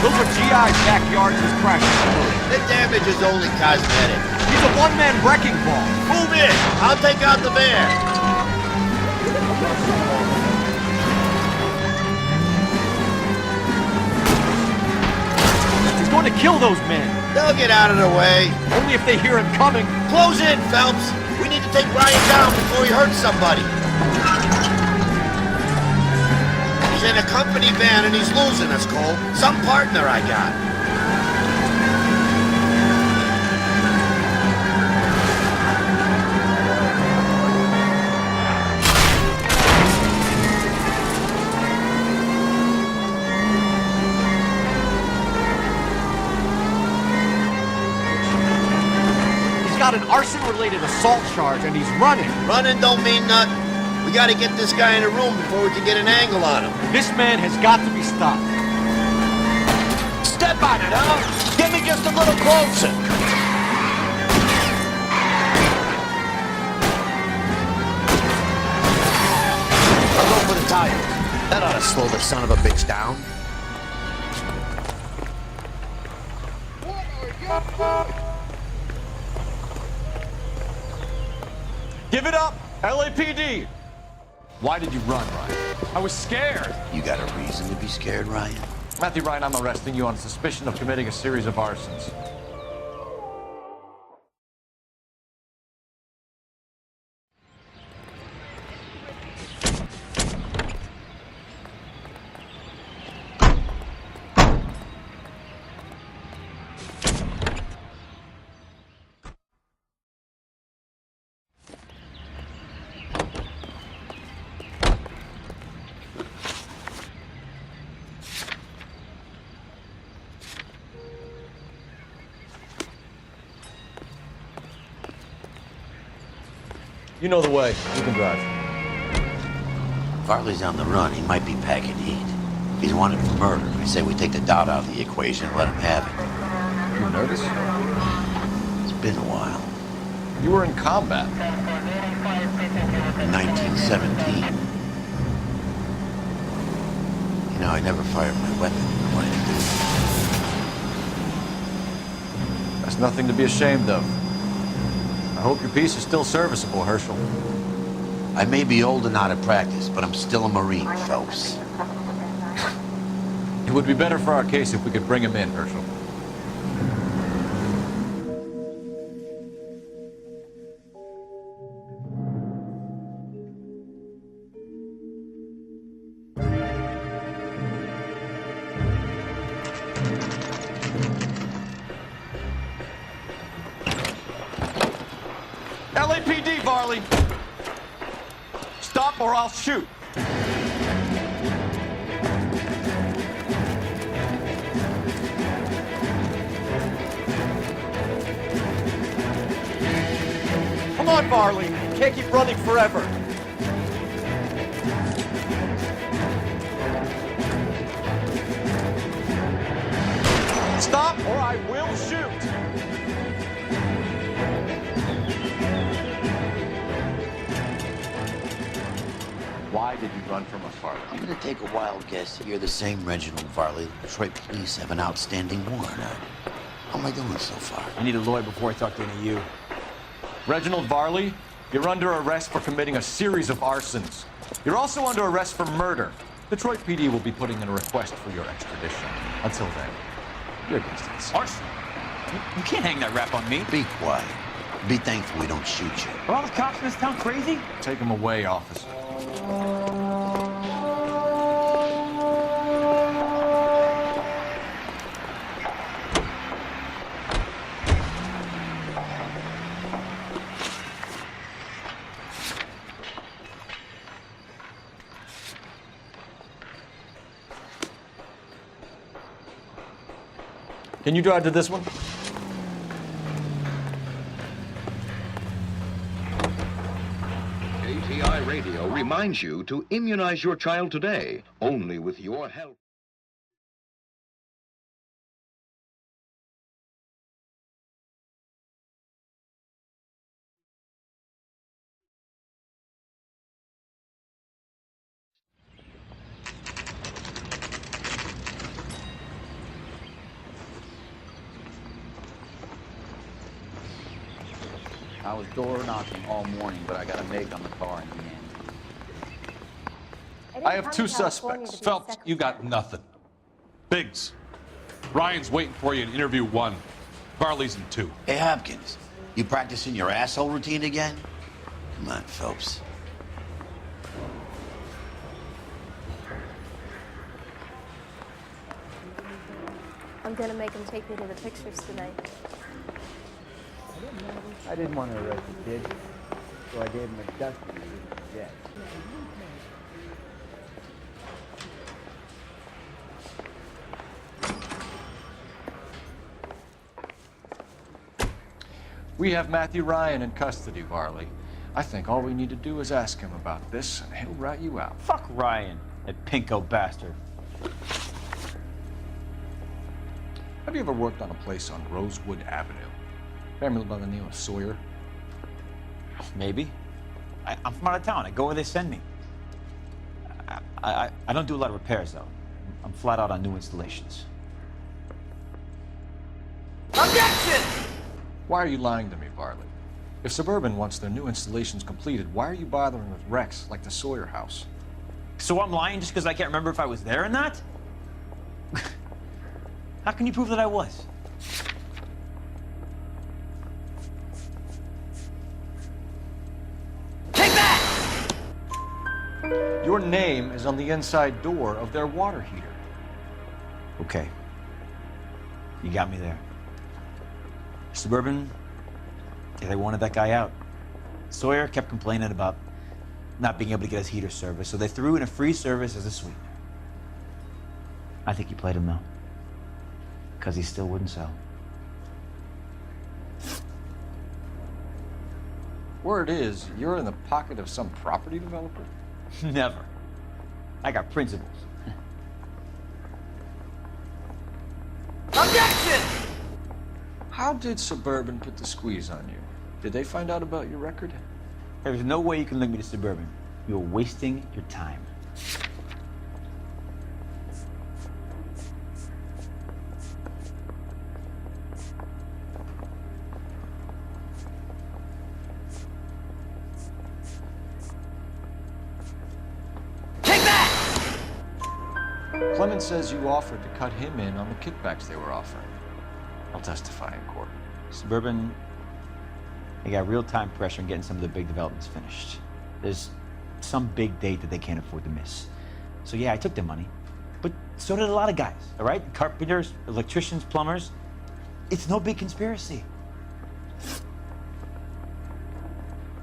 Those are GI's backyards he's crashing through. The damage is only cosmetic. He's a one-man wrecking ball. Move in! I'll take out the van! He's going to kill those men. They'll get out of the way. Only if they hear him coming. Close in, Phelps! We need to take Ryan down before he hurts somebody. He's in a company van and he's losing us, Cole. Some partner I got. He's got an arson-related assault charge and he's running. Running don't mean nothing. We gotta get this guy in a room before we can get an angle on him. This man has got to be stopped. Step on it, huh? Get me just a little closer. I'll go for the tire. That ought to slow the son of a bitch down. Give it up, LAPD. Why did you run, Ryan? I was scared. You got a reason to be scared, Ryan? Matthew Ryan, I'm arresting you on suspicion of committing a series of arsons. You know the way. You can drive. Farley's on the run. He might be packing heat. If he's wanted for murder, I say we take the doubt out of the equation and let him have it. You nervous? It's been a while. You were in combat. In 1917. You know, I never fired my weapon. What did you do? That's nothing to be ashamed of. I hope your piece is still serviceable, Herschel. I may be old and out of practice, but I'm still a Marine, Phelps. It would be better for our case if we could bring him in, Herschel. LAPD, Varley! Stop or I'll shoot! Come on, Varley! You can't keep running forever! Stop or I will shoot! Why did you run from us, Varley? I'm gonna take a wild guess that you're the same Reginald Varley the Detroit police have an outstanding warrant on. How am I doing so far? I need a lawyer before I talk to any of you. Reginald Varley, you're under arrest for committing a series of arsons. You're also under arrest for murder. Detroit PD will be putting in a request for your extradition. Until then, you're distance. Arson? You can't hang that rap on me. Be quiet. Be thankful we don't shoot you. Are all the cops in this town crazy? Take him away, officer. Can you drive to this one? ATI Radio reminds you to immunize your child today, only with your help. I was door knocking all morning, but I got a make on the car in the end. I have two suspects. Phelps, you got nothing. Biggs, Ryan's waiting for you in interview 1. Varley's in 2. Hey, Hopkins, you practicing your asshole routine again? Come on, Phelps. I'm gonna make him take me to the pictures tonight. I didn't want to arrest the kid, so I gave him a dusting instead. We have Matthew Ryan in custody, Varley. I think all we need to do is ask him about this, and he'll rat you out. Fuck Ryan, that pinko bastard. Have you ever worked on a place on Rosewood Avenue? Family by the name of Sawyer? Maybe. I'm from out of town. I go where they send me. I don't do a lot of repairs, though. I'm flat out on new installations. Objection! Why are you lying to me, Varley? If Suburban wants their new installations completed, why are you bothering with wrecks like the Sawyer house? So I'm lying just because I can't remember if I was there or not? How can you prove that I was? Take that! Your name is on the inside door of their water heater. Okay. You got me there. Suburban, they wanted that guy out. Sawyer kept complaining about not being able to get his heater service, so they threw in a free service as a sweetener. I think he played him, though. Because he still wouldn't sell. Word is, you're in the pocket of some property developer? Never. I got principles. Objection! How did Suburban put the squeeze on you? Did they find out about your record? There's no way you can link me to Suburban. You're wasting your time. Clemens says you offered to cut him in on the kickbacks they were offering. I'll testify in court. Suburban, they got real-time pressure on getting some of the big developments finished. There's some big date that they can't afford to miss. So yeah, I took their money. But so did a lot of guys, all right? Carpenters, electricians, plumbers. It's no big conspiracy.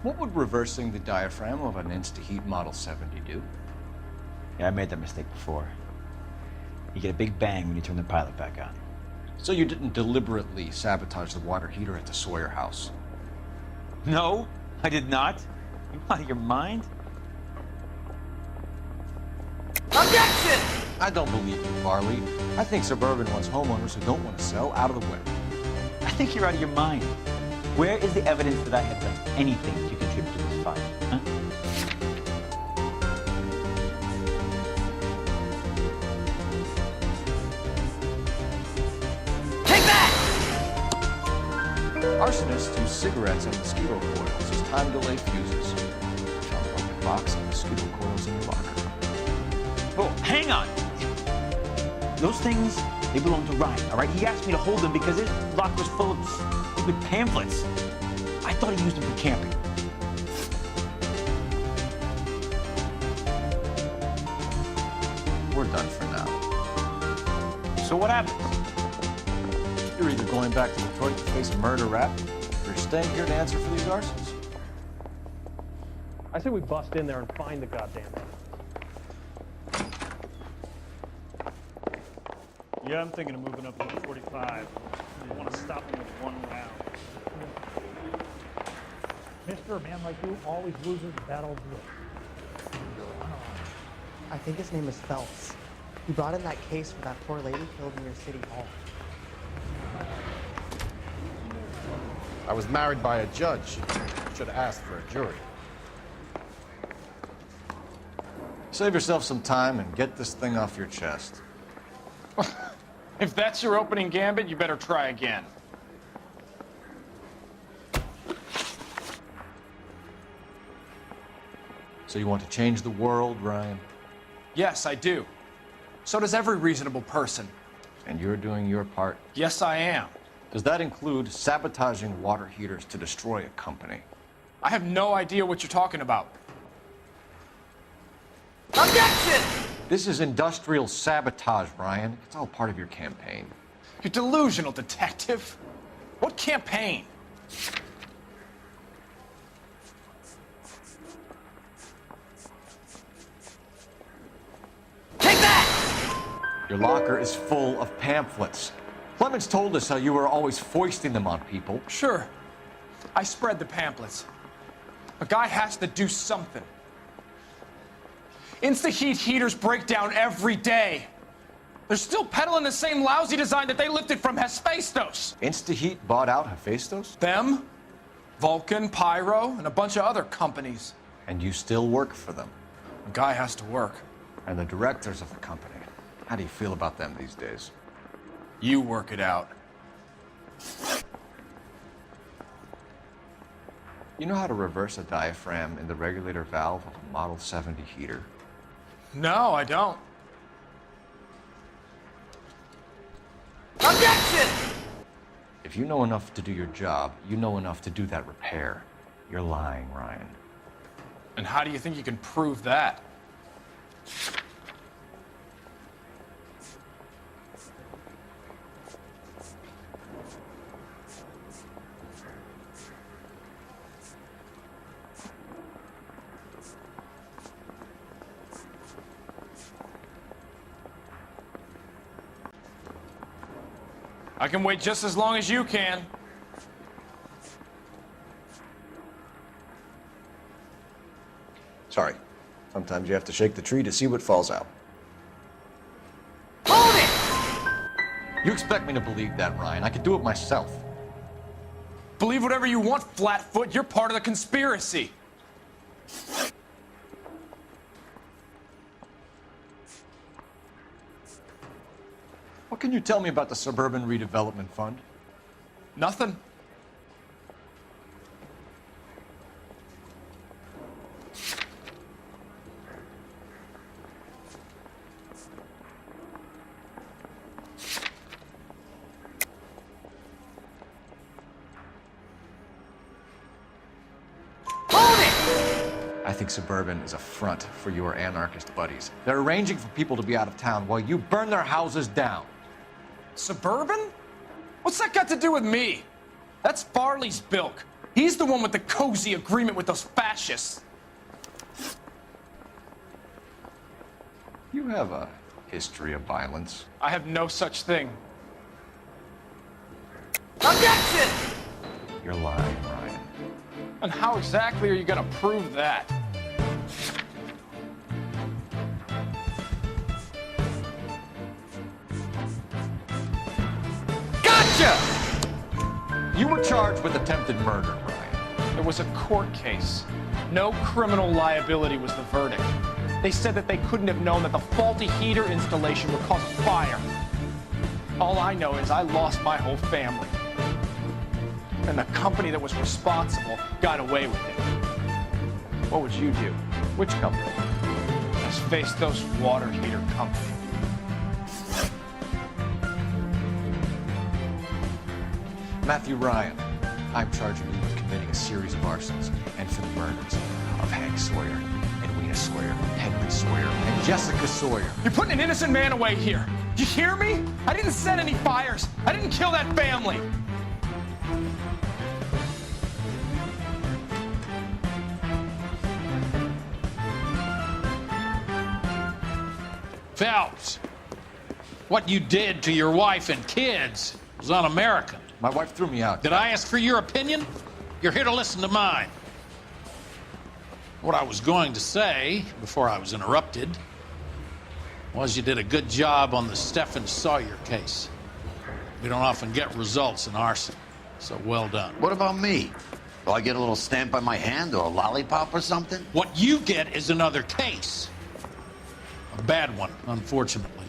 What would reversing the diaphragm of an Insta-Heat Model 70 do? Yeah, I made that mistake before. You get a big bang when you turn the pilot back on. So you didn't deliberately sabotage the water heater at the Sawyer house? No, I did not. You out of your mind? Objection! I don't believe you, Varley. I think Suburban wants homeowners who don't want to sell out of the way. I think you're out of your mind. Where is the evidence that I have done anything to contribute to this fire? Huh? Arsonists use cigarettes and mosquito coils as time delay fuses. Found a broken box and mosquito coils in your locker. Oh, hang on! Those things, they belong to Ryan, all right? He asked me to hold them because his locker was full of stupid pamphlets. I thought he used them for camping. We're done for now. So what happens? You're either going back to Detroit to face a murder rap, or you're staying here to answer for these arsons. I say we bust in there and find the goddamn thing. Yeah, I'm thinking of moving up to 45. I want to stop him with one round. Mister, a man like you always loses the battle of the will. I think his name is Phelps. He brought in that case for that poor lady killed near City Hall. I was married by a judge. Should have asked for a jury. Save yourself some time and get this thing off your chest. If that's your opening gambit, you better try again. So you want to change the world, Ryan? Yes, I do. So does every reasonable person. And you're doing your part? Yes, I am. Does that include sabotaging water heaters to destroy a company? I have no idea what you're talking about. Objection! This is industrial sabotage, Ryan. It's all part of your campaign. You're delusional, detective. What campaign? Take that! Your locker is full of pamphlets. Clemens told us how you were always foisting them on people. Sure. I spread the pamphlets. A guy has to do something. Insta-heat heaters break down every day. They're still peddling the same lousy design that they lifted from Hephaestus. Insta-heat bought out Hephaestus? Them, Vulcan, Pyro, and a bunch of other companies. And you still work for them? A guy has to work. And the directors of the company. How do you feel about them these days? You work it out. You know how to reverse a diaphragm in the regulator valve of a Model 70 heater? No, I don't. Objection! If you know enough to do your job, you know enough to do that repair. You're lying, Ryan. And how do you think you can prove that? I can wait just as long as you can. Sorry. Sometimes you have to shake the tree to see what falls out. Hold it! You expect me to believe that, Ryan? I could do it myself. Believe whatever you want, Flatfoot. You're part of the conspiracy. What can you tell me about the Suburban Redevelopment Fund? Nothing. I think Suburban is a front for your anarchist buddies. They're arranging for people to be out of town while you burn their houses down. Suburban? What's that got to do with me? That's Farley's bilk. He's the one with the cozy agreement with those fascists. You have a history of violence. I have no such thing. Objection! You're lying, Ryan. And how exactly are you gonna prove that? Gotcha! You were charged with attempted murder, Ryan. It was a court case. No criminal liability was the verdict. They said that they couldn't have known that the faulty heater installation would cause a fire. All I know is I lost my whole family. And the company that was responsible got away with it. What would you do? Which company? Let's face those water heater company. Matthew Ryan, I'm charging you with committing a series of arsons and for the murders of Hank Sawyer, Edwina Sawyer, Henry Sawyer, and Jessica Sawyer. You're putting an innocent man away here. You hear me? I didn't set any fires. I didn't kill that family. Phelps, what you did to your wife and kids was un-American. My wife threw me out. Did I ask for your opinion? You're here to listen to mine. What I was going to say, before I was interrupted, was you did a good job on the Stephen Sawyer case. We don't often get results in arson, so well done. What about me? Do I get a little stamp by my hand or a lollipop or something? What you get is another case. A bad one, unfortunately.